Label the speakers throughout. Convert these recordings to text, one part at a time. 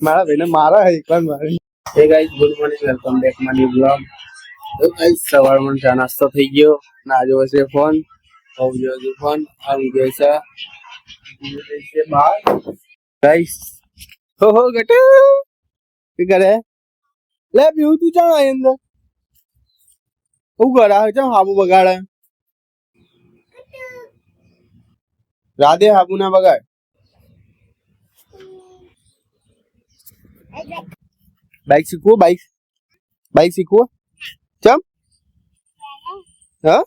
Speaker 1: મારા ભાઈને મારા એક વાર મારી. હે guys, good morning, welcome back my new blog. તો ગાઈસ, સવારમાં ચા નાસ્તો થઈ ગયો. ના જો છે ફોન, હોવ જો છે ફોન, આવી ગયો છે બાર. ગાઈસ, હો ગટુ શું કરે? લે પીવું તું ચા આઈ અંદર હું કરે? ચા હાબુ બગાડે? રાધે હાબુ ના બગાડ. બાઈક શીખવું? બાઈક શીખવું? ચમ હા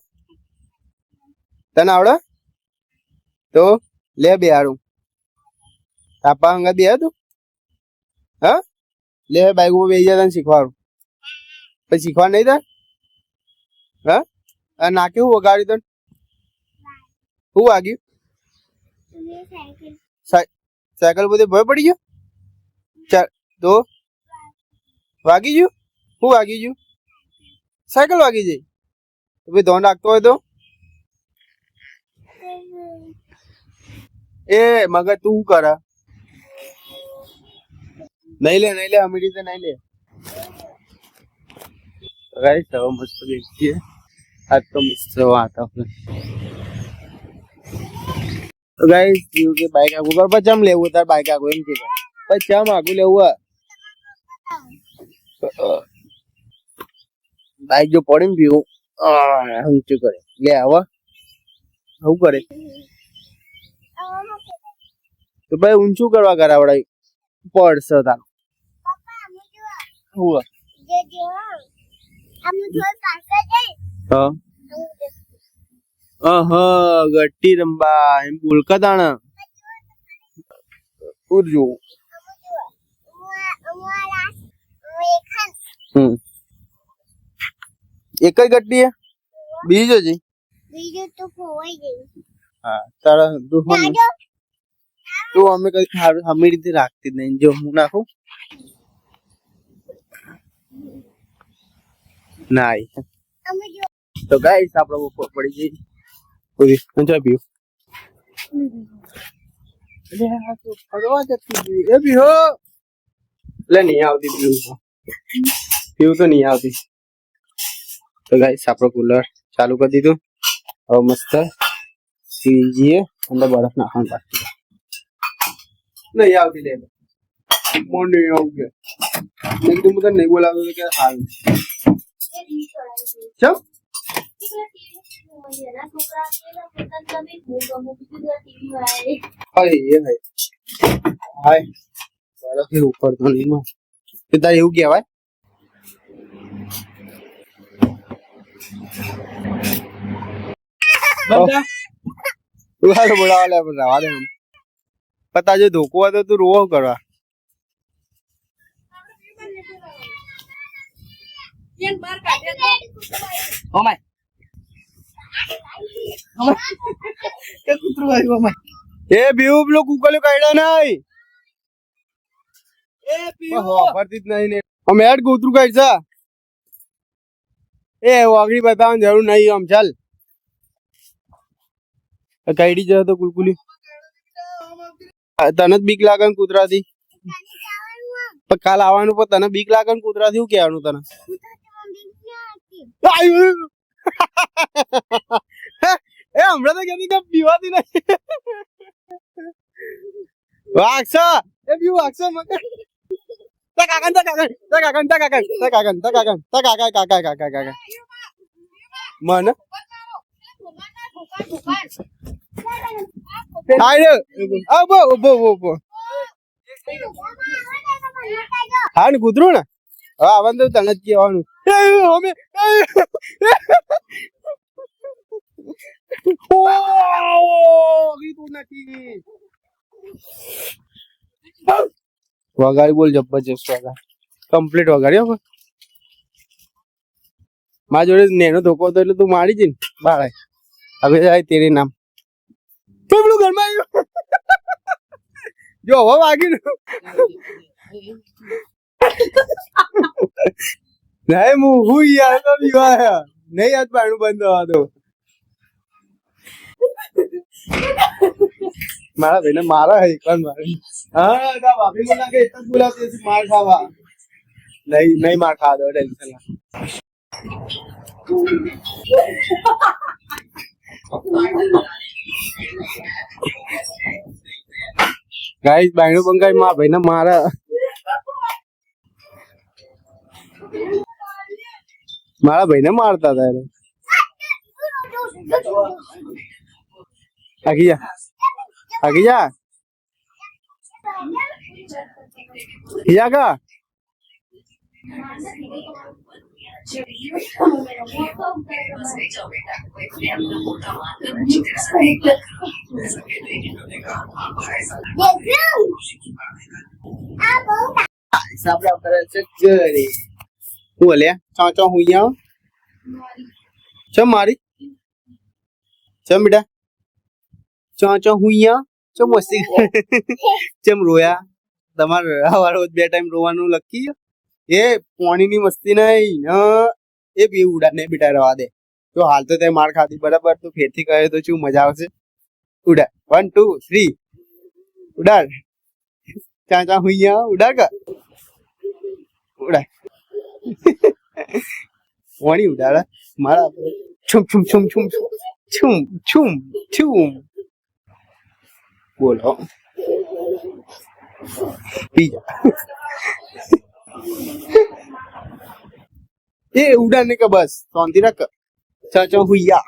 Speaker 1: તને આવડે તો લે બે હારું તાપા હંગા દે તું. હા લે બાઈક ઉપર બેસી જા, તને શીખવાડું. પછી શીખવા નહીં તાર? હા નાકે હું વગાડી તને શું વાગ્યું? સાયકલ બધે ભય પડી ગયો? તો વાગી ગયું? શું વાગી ગયું? સાયકલ વાગી જાય તો ભાઈ ધોન રાખતો હોય તો એ મગર તું શું કરે? નહીં લે અમી રીતે નહીં લે. ગાઈસ હવે મસ્ત બેસીએ. આજ તો મસ્ત વાત આપણે ગાઈસ યુ કે બાઈક આગુ પર પચમ લેવું તાર બાઈક આગુ એમ કે પચમ આગુ લેવું બાઈક જો પડી ને પીવું ઊંચું કરે લે આવા શું કરે તો ભાઈ ઊંચું કરવા કરાવડાય પડશે તાર ગટ્ટી રંબા એમ બોલકા તાણા ઉરજો એક જ ગટ્ટી હે બીજો જી તો ખોવાઈ ગઈ. હા તારા તું અમે કઈ હમી રીતે રાખતી જ નહીં. જો હું નાખું ના તો ગાઈસ આપણે ઉપર પડી જઈ કોઈ ચા પીવું ફરવા જતી એ બી હો લે નહીં આવતી પીવું તો નહીં આવતી. તો ગાઈસ આપણે કુલર ચાલુ કરી દીધું. હવે મસ્ત પી જઈએ. અંદર બરફ નાખવાનું બાકી નહીં આવતી લે મોંડી આવું કે એકદમ તને નહીં બોલાવતો કે હાલ ચમ ઉપર તો નહીં તારે એવું કેવાય. બોલાવા લે રવા દે પતા જો ધોકો હતો તું રોવો કરવા એ બીવું પેલું કુકલું કાઢ્યા નહીં વાપરતી જ નહીં ને અમે હેડ કૂતરું કાઢશે એ વાગડી બતાવવાની જરૂર નહીં. આમ ચાલ કાઢી જાય તો કુલકુલી તને જ બીક લાગે ને કૂતરાથી. કાલ આવવાનું પણ તને બીક લાગે ને કૂતરાથી શું કહેવાનું તને? એ હમણાં તો કેની કઈ પીવાતી નહીં વાગશે એ પીવું વાગશે મગર મને હા ને કૂતરું ને હવે આવવાનું તો તને જ કહેવાનું. વગાડી બોલ જબરજસ્ત વગાડ કમ્પ્લીટ વગાડ્યો. મારા જોડે નેનો ધોકો હતો એટલે તું મારી જ ને બાળા હવે જાય તેરે નામ પેલું ઘરમાં આવ્યું જો હવે વાગ્યું નહીં હું યાર તો વિવાહ નહીં આજ પાણું બંધ થવા દો મારા ભાઈને મારા હે એકવાર મારી હા તા ભાભી મને લાગે એક જ બોલાવતી હતી માર ખાવા નહીં માર ખાવા દો ટેન્શન ના ગાઈસ બાયણું બંગાઈ મારા ભાઈને મારા ભાઈને મારતા હતા એને આગી જા હિયા કા સાબરા કરે છે જરી બોલે ચાચો હુયા ચમ મારી ચમ બેટા ચાચો હુયા ચમ મસ્તી ચમ રોયા તમારે હવારે બે ટાઈમ રોવાનું લખી એ પાણીની મસ્તી નહીં એ બી ઉડા ને બેટા રવા દે તો હાલ તો તે માર ખાધી બરાબર તો ફેરથી કહે તો શું મજા આવશે ઉડા 1 2 3 ઉડાડ ચાચા હુયા ઉડાડ કા ઉડાડ પાણી ઉડાડ મારા છુમ છુમ છુમ છુમ છુમ છુમ છુમ બોલો પીજા એ ઉડાને કે બસ શાંતિ રાખ ચાચા હુયા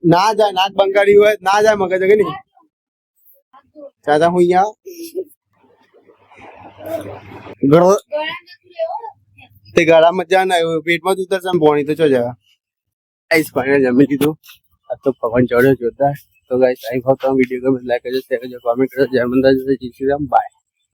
Speaker 1: ના જાય નાક બંગાડી હોય ના જાય મગજ કે નહીં ચાચા હુયા તે ગળામાં જા ના પેટમાં જ ઉતરશે પાણી તો ચો જવા ગાઈસ ફાઇનલ જમી લીધું આ તો પવન ચડ્યો જોરદાર તો ગાઈસ આઈ હોપ તમને વિડીયો ગમે લાઈક કરજો શેર કરજો કોમેન્ટ કરજો જય મંદા જય શ્રી રામ બાય